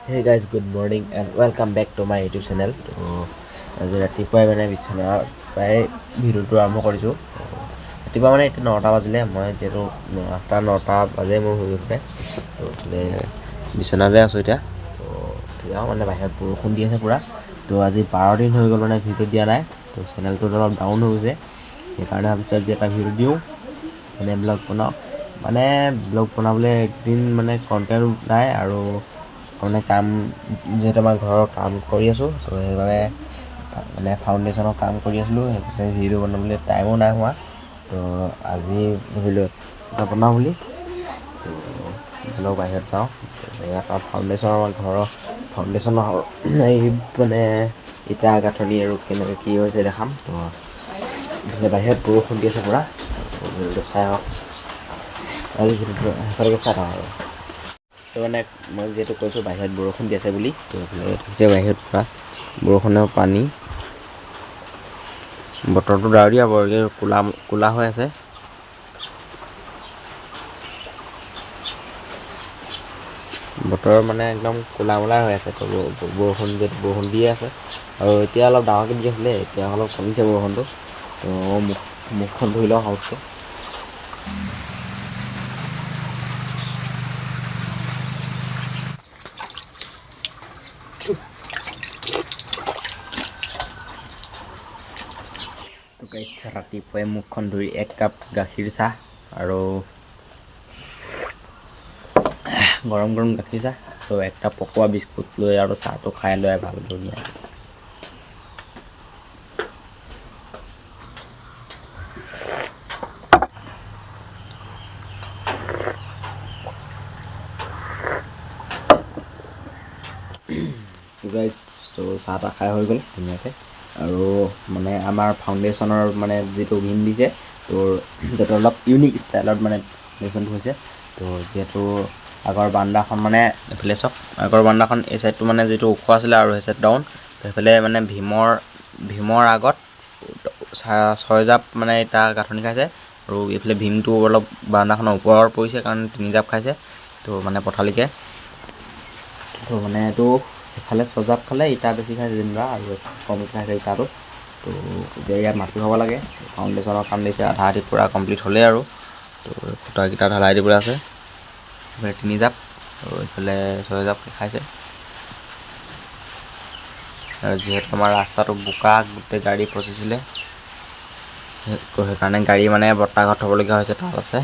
Hey guys, good morning and welcome back to my YouTube channel. তো আজি ৰাতিপুৱাই মানে বিছনাৰ প্ৰায় ভিডিঅ'টো আৰম্ভ কৰিছোঁ। ৰাতিপুৱা মানে এতিয়া 9টা বাজিলে, মই যিহেতু 8টা-9টা বাজে মোৰ শুই উঠোঁতে। তো বিছনাতে আছোঁ এতিয়া। তো এতিয়াও মানে বাহিৰত বৰষুণ দি আছে পূৰা। তো আজি 12 দিন হৈ গ'ল মানে ভিডিঅ' দিয়া নাই। তো চেনেলটোত অলপ ডাউন হৈ গৈছে, সেইকাৰণে ভাবিছোঁ আজি এটা ভিডিঅ' দিওঁ, মানে ব্লগ বনাবলৈ একদিন মানে কণ্টেণ্ট নাই আৰু মানে কাম যিহেতু আমাৰ ঘৰৰ কাম কৰি আছোঁ, তো সেইবাবে মানে ফাউণ্ডেশ্যনৰ কাম কৰি আছিলোঁ, সেইবাবে ভিডিঅ' বনাবলৈ টাইমো নাই হোৱা। তো আজি ভাবিলোঁ এটা বনাওঁ বুলি। তো অলপ বাহিৰত যাওঁ, ইয়াত ফাউণ্ডেশ্যনৰ আমাৰ ঘৰৰ ফাউণ্ডেশ্যনৰ এই মানে ইটা গাঁথনি আৰু কেনেকৈ কি হৈছে দেখাম। তো বাহিৰত বৰষুণ দি আছে পূৰা, ভিডিঅ'টো চাই আহক। আজি ভিডিঅ'টো সেইফালেকে চাই থাকক আৰু। তো মানে মই যিহেতু কৈছোঁ বাহিৰত বৰষুণ দি আছে বুলি, তো দেখিছে বাহিৰত পূৰা বৰষুণৰ পানী, বতৰটো ডাৱৰীয়া বৰ ক'লা হৈ আছে। বতৰ মানে একদম ক'লা হৈ আছে। তো বৰষুণ দিয়ে আছে আৰু এতিয়া অলপ ডাঙৰকৈ দি আছিলে, এতিয়া অলপ কমিছে বৰষুণটো। তো মুখখন ধুই লওঁ হাউচটো। তো গাইছ, ৰাতিপুৱাই মুখখন ধুই 1 কাপ গাখীৰ চাহ আৰু গৰম গাখীৰ চাহ, তো একটা পকোৱা বিস্কুট লৈ আৰু চাহটো খাই লৈ ভাল ধুনীয়া। গাইজ, তো চাহ তাহ খাই হৈ গ'ল ধুনীয়াকৈ। আৰু মানে আমাৰ ফাউণ্ডেশ্যনৰ মানে যিটো ভীম দিছে, তোৰ সেইটো অলপ ইউনিক ষ্টাইলত মানে ফাউণ্ডেশ্যনটো হৈছে। তো যিহেতু আগৰ বান্দাখন মানে এইফালে চাওক, আগৰ বান্দাখন এই চাইডটো মানে যিটো ওখ আছিলে আৰু সেই চাইড ডাউন, সেইফালে মানে ভীমৰ আগত 6 জাপ মানে এটা গাঁথনি খাইছে, আৰু এইফালে ভীমটো অলপ বান্দাখনৰ ওপৰত পৰিছে কাৰণ 3 জাপ খাইছে। তো মানে পথালিকৈ, তো মানে এইটো এফালে 6 জাপ খালে, ইটা বেছি খাইছে যেনিবা আৰু কম খাইছে ইটাটো। তো এতিয়া ইয়াত মাটি হ'ব লাগে, ফাউণ্ডেশ্যনৰ কাম দিছে, আধা আধি পূৰা কমপ্লিট হ'লেই আৰু। তো খুঁটাকেইটা ঢালাই দিবলৈ আছে, এইফালে 3 জাপ আৰু এইফালে 6 জাপ খাইছে। আৰু যিহেতু আমাৰ ৰাস্তাটো বোকা, গোটেই গাড়ী ফচিছিলে, সেইকাৰণে গাড়ী মানে বৰ্তাঘৰত থ'বলগীয়া হৈছে, তাত আছে।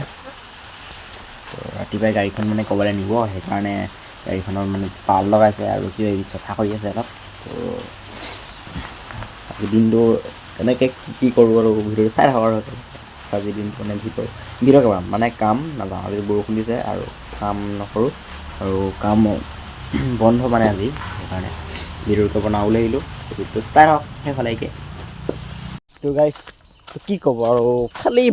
তো ৰাতিপুৱাই গাড়ীখন মানে ক'বলৈ নিব, সেইকাৰণে গাড়ীখনৰ মানে পাল লগাইছে আৰু কিবা চফা কৰি আছে অলপ। তো আজি দিনটো তেনেকৈ কি কৰোঁ আৰু ভিডিঅ'টো চাই থাকক আৰু। আজি দিনটো মানে ভিডিঅ' মানে কাম নাযাওঁ, আজি বৰষুণ দিছে আৰু কাম নকৰোঁ, আৰু কাম বন্ধ মানে আজি, সেইকাৰণে ভিডিঅ'টো বনাবলৈ আহিলোঁ। ভিডিঅ'টো চাই থাকক সেইফালেকে। তো গাইছ, কি ক'ব আৰু, খালি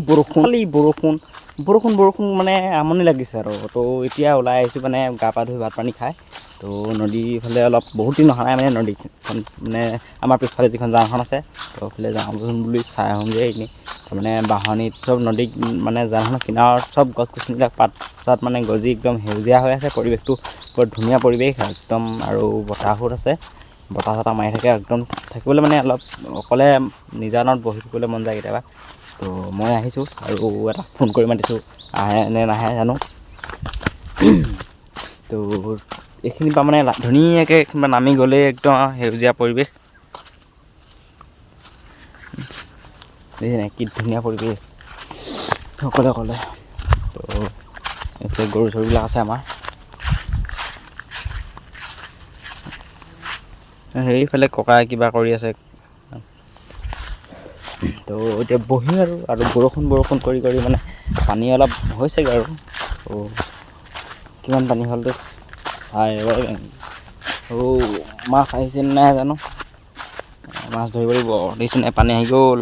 বৰষুণ মানে আমনি লাগিছে আৰু। তো এতিয়া ওলাই আহিছোঁ মানে গা পা ধুই ভাত পানী খাই। তো নদীফালে অলপ বহুত দিন অহা নাই মানে, নদীখন মানে আমাৰ পিছফালে যিখন জানখন আছে, তো সেইফালে যাওঁ বুলি চাই আহোঁগৈ এনেই। তাৰমানে বাঁহনিত চব নদী মানে জানখনৰ কিনাৰত চব গছ গছনিবিলাক পাত চাত মানে গজি একদম সেউজীয়া হৈ আছে, পৰিৱেশটো বৰ ধুনীয়া পৰিৱেশ একদম। আৰু বতাহত আছে, বতাহ চতাহ মাৰি থাকে একদম, থাকিবলৈ মানে অলপ অকলে নিজানত বহি থাকিবলৈ মন যায় কেতিয়াবা। তো মই আহিছোঁ আৰু এটা ফোন কৰি মাতিছোঁ, আহে নে নাহে জানো। তো এইখিনিৰ পৰা মানে ধুনীয়াকৈ নামি গ'লেই একদম সেউজীয়া পৰিৱেশ, দেখিছেনে কি ধুনীয়া পৰিৱেশ অকলে। তো এইফালে গৰু চৰুবিলাক আছে আমাৰ, সেইফালে ককাই কিবা কৰি আছে। তো এতিয়া বহি আৰু বৰষুণ কৰি মানে পানী অলপ হৈছেগৈ আৰু। তো কিমান পানী হ'ল তো চাই আৰু মাছ আহিছে নাই জানো, মাছ ধৰিব লাগিব। দেখিছেনে পানী আহি গ'ল,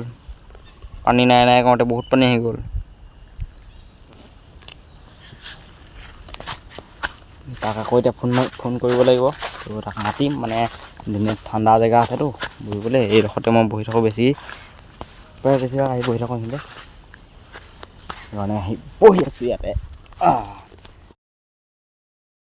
পানী নাই কৰোঁতে বহুত পানী আহি গ'ল। তাক আকৌ এতিয়া ফোন কৰিব লাগিব, তো তাক মাতিম মানে। ধুনীয়া ঠাণ্ডা জেগা আছেতো বহিবলৈ, এইডোখৰতে মই বহি থাকোঁ বেছিভাগ আহি বহি থাকোঁ সেইখিনিতে, সেইকাৰণে আহি বহি আছোঁ ইয়াতে।